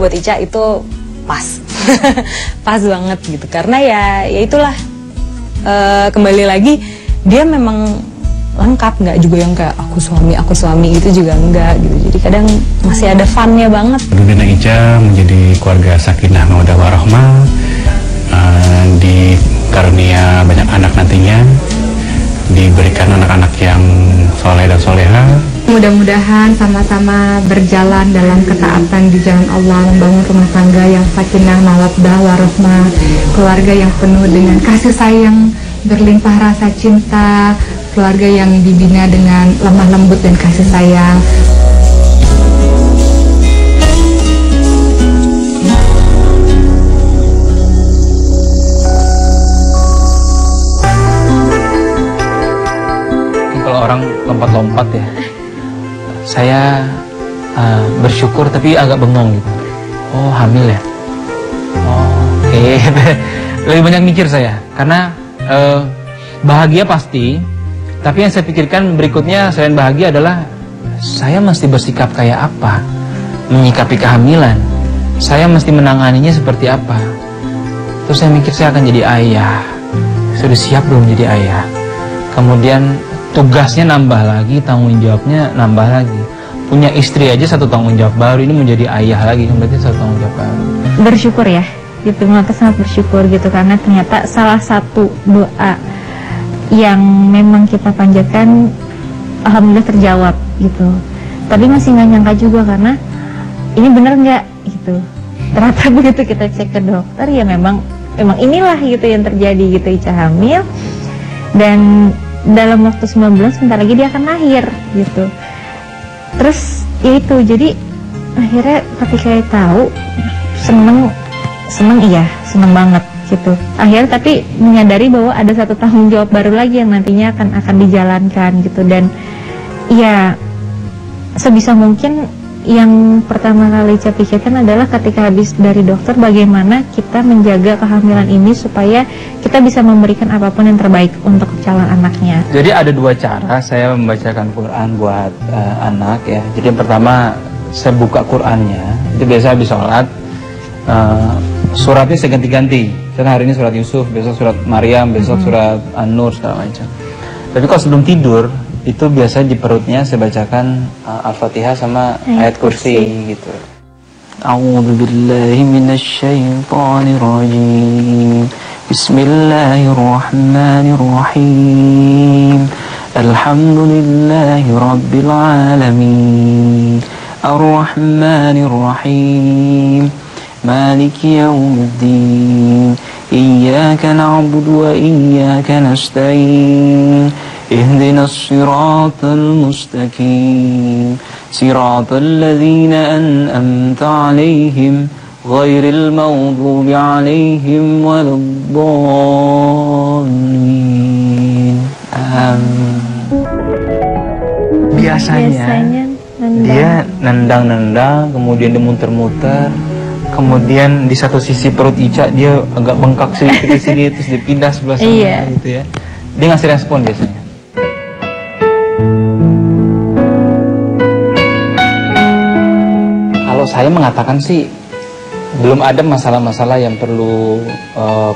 buat Ica itu pas. Pas banget gitu. Karena ya itulah kembali lagi dia memang lengkap, nggak juga yang kayak aku suami gitu juga enggak gitu. Jadi kadang masih ada funnya banget. Nurdin dan Ica menjadi keluarga sakinah mawaddah warahmah, dikarunia banyak anak nantinya, diberikan anak-anak yang soleh dan soleha. Mudah-mudahan sama-sama berjalan dalam ketaatan di jalan Allah, membangun rumah tangga yang sakinah mawaddah warahmah, keluarga yang penuh dengan kasih sayang, berlimpah rasa cinta, keluarga yang dibina dengan lemah lembut dan kasih sayang. Kalau orang lompat-lompat ya, saya bersyukur tapi agak bengong gitu. Oh, hamil ya? Oh, oke. Lebih banyak mikir saya, karena bahagia pasti, tapi yang saya pikirkan berikutnya selain bahagia adalah saya mesti bersikap kayak apa menyikapi kehamilan, saya mesti menanganinya seperti apa. Terus saya mikir saya akan jadi ayah, sudah siap belum jadi ayah? Kemudian tugasnya nambah lagi, tanggung jawabnya nambah lagi. Punya istri aja satu tanggung jawab baru, ini menjadi ayah lagi, berarti satu tanggung jawab baru. Bersyukur ya, gitu, maka sangat bersyukur gitu, karena ternyata salah satu doa yang memang kita panjatkan alhamdulillah terjawab gitu. Tapi masih nggak nyangka juga, karena ini bener nggak gitu. Ternyata begitu kita cek ke dokter, ya memang inilah gitu yang terjadi gitu. Ica hamil dan dalam waktu 9 bulan sebentar lagi dia akan lahir gitu. Terus ya itu, jadi akhirnya ketika tahu seneng banget gitu. Akhirnya tapi menyadari bahwa ada satu tanggung jawab baru lagi yang nantinya akan dijalankan gitu. Dan ya sebisa mungkin yang pertama kali Ica pikirkan adalah ketika habis dari dokter, bagaimana kita menjaga kehamilan ini supaya kita bisa memberikan apapun yang terbaik untuk calon anaknya. Jadi ada dua cara saya membacakan Quran buat anak ya. Jadi yang pertama, saya buka Qurannya, itu biasa habis sholat, suratnya saya ganti-ganti. Karena hari ini surat Yusuf, besok surat Maryam, besok surat An-Nur, segala macam. Tapi kalau sebelum tidur, itu biasa di perutnya saya bacakan Al-Fatihah sama ayat kursi gitu. A'udzu billahi minasy syaithanir rajim. Bismillahirrahmanirrahim. Alhamdulillahi rabbil alamin. Ar-Rahmanir Rahim. Maliki yaumiddin. Iyyaka na'budu wa iyyaka nasta'in. اهدنا الصراط المستقيم صراط الذين أنعمت عليهم غير المغضوب عليهم ولا الضالين. Biasanya dia nendang-nendang, kemudian dia muter-muter, kemudian di satu sisi perut Ica dia agak bengkak sedikit di sini, terus dia pindah sebelah sana gitu ya. Dia ngasih respon biasanya. Kalau saya mengatakan sih belum ada masalah-masalah yang perlu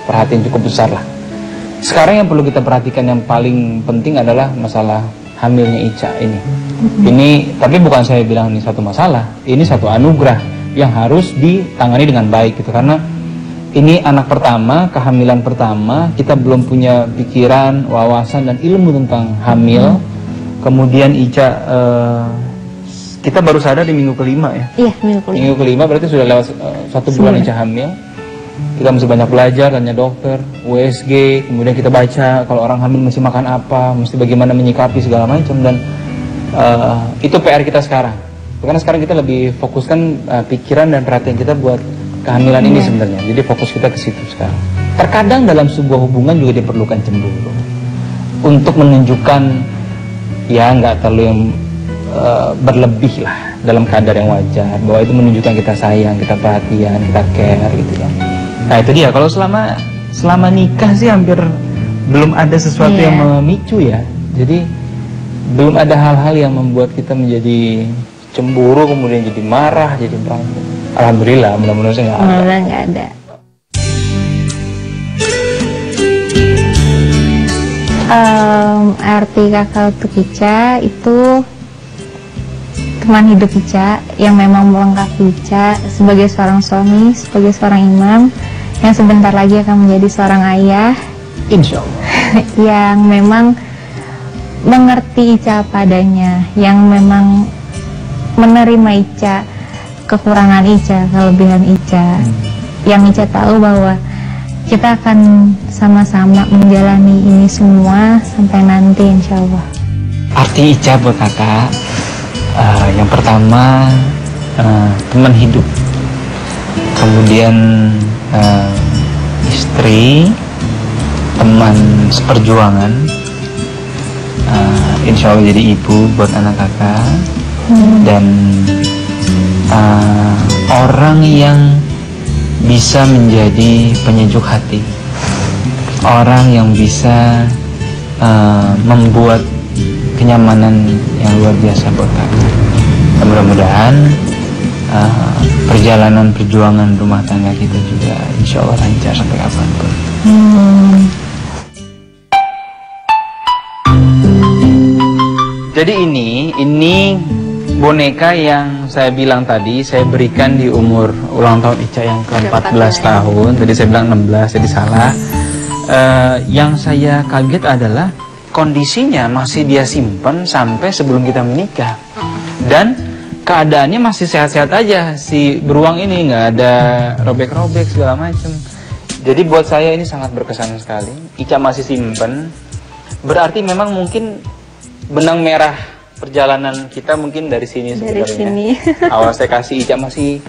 perhatian cukup besar lah. Sekarang yang perlu kita perhatikan yang paling penting adalah masalah hamilnya Ica ini. Ini tapi bukan saya bilang ini satu masalah, ini satu anugerah yang harus ditangani dengan baik gitu, karena ini anak pertama, kehamilan pertama, kita belum punya pikiran, wawasan dan ilmu tentang hamil. Kemudian Ica kita baru sadar di minggu kelima ya. Iya, minggu kelima. Minggu kelima berarti sudah lewat 1 bulan Ica hamil. Kita mesti banyak belajar, tanya dokter, USG, kemudian kita baca kalau orang hamil mesti makan apa, mesti bagaimana menyikapi segala macam, dan itu PR kita sekarang. Karena sekarang kita lebih fokuskan pikiran dan perhatian kita buat kehamilan ini sebenarnya. Jadi fokus kita ke situ sekarang. Terkadang dalam sebuah hubungan juga diperlukan cemburu untuk menunjukkan ya nggak terlalu yang berlebih lah, dalam kadar yang wajar, bahwa itu menunjukkan kita sayang, kita perhatian, kita care gitu ya. Nah itu dia, kalau selama nikah sih hampir belum ada sesuatu yang memicu ya. Jadi belum ada hal-hal yang membuat kita menjadi cemburu, kemudian jadi marah, jadi berantem. Alhamdulillah, mudah-mudahan saya nggak ada. Alhamdulillah nggak ada. Arti kakak untuk Ica itu teman hidup Ica yang memang melengkapi Ica sebagai seorang suami, sebagai seorang imam yang sebentar lagi akan menjadi seorang ayah. Insya Allah. Yang memang mengerti Ica apa adanya, yang memang menerima Ica, kekurangan Ica, kelebihan Ica, yang Ica tahu bahwa kita akan sama-sama menjalani ini semua sampai nanti insya Allah. Arti Ica buat kakak, yang pertama teman hidup, kemudian istri, teman seperjuangan, insya Allah jadi ibu buat anak kakak, dan orang yang bisa menjadi penyejuk hati, orang yang bisa membuat kenyamanan yang luar biasa buat kakak. Dan mudah-mudahan perjalanan perjuangan rumah tangga kita juga insya Allah lancar sampai kapanpun. Jadi ini boneka yang saya bilang tadi saya berikan di umur ulang tahun Ica yang ke-14 tahun. Tadi saya bilang 16, jadi salah. Yang saya kaget adalah kondisinya masih dia simpan sampai sebelum kita menikah. Dan keadaannya masih sehat-sehat aja. Si beruang ini nggak ada robek-robek segala macam. Jadi buat saya ini sangat berkesan sekali. Ica masih simpan. Berarti memang mungkin benang merah perjalanan kita mungkin dari sini sebenarnya. Dari sini. Awal saya kasih Ica masih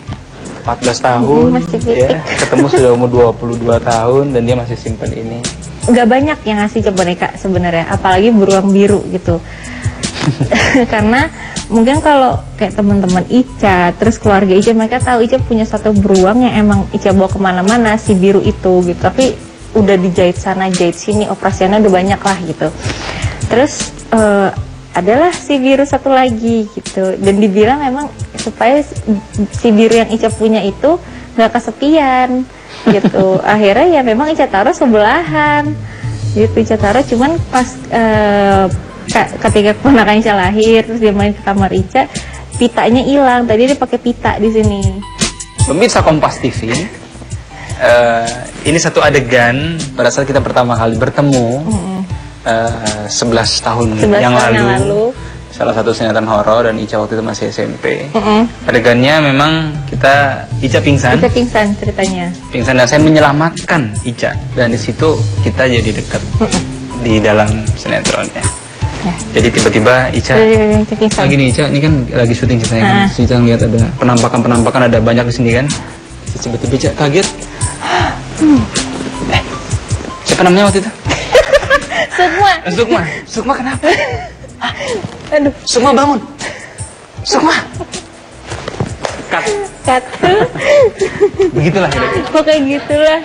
14 tahun, Masih ya, ketemu sudah umur 22 tahun dan dia masih simpan ini. Nggak banyak yang ngasih ke boneka sebenarnya, apalagi beruang biru gitu. Karena mungkin kalau kayak teman-teman Ica, terus keluarga Ica, mereka tahu Ica punya satu beruang yang emang Ica bawa kemana-mana, si biru itu gitu. Tapi udah dijahit sana, jahit sini, operasinya udah banyak lah gitu. Terus adalah si biru satu lagi gitu, dan dibilang memang supaya si biru yang Ica punya itu nggak kesepian gitu. Akhirnya ya memang Ica taruh sebelahan gitu. Ica taruh cuman pas ketika keponakan Ica lahir, terus dia main ke kamar Ica, pitanya hilang. Tadi dia pakai pita di sini. Pemirsa Kompas TV, ini satu adegan pada saat kita pertama kali bertemu 11 tahun yang lalu. Salah satu sinetron horor dan Ica waktu itu masih SMP. Adegannya memang Ica pingsan. Ica pingsan ceritanya. Pingsan dan saya menyelamatkan Ica, dan di situ kita jadi dekat di dalam sinetronnya. Ya. Jadi tiba-tiba Ica lagi nih, Ica ini kan lagi syuting ceritanya kan. Ica ngeliat ada penampakan ada banyak di sini kan. Tiba-tiba Ica kaget. Siapa namanya waktu itu? Sukma kenapa? Aduh. Sukma bangun. Sukma. Cut. Begitulah. Pokoknya gitulah.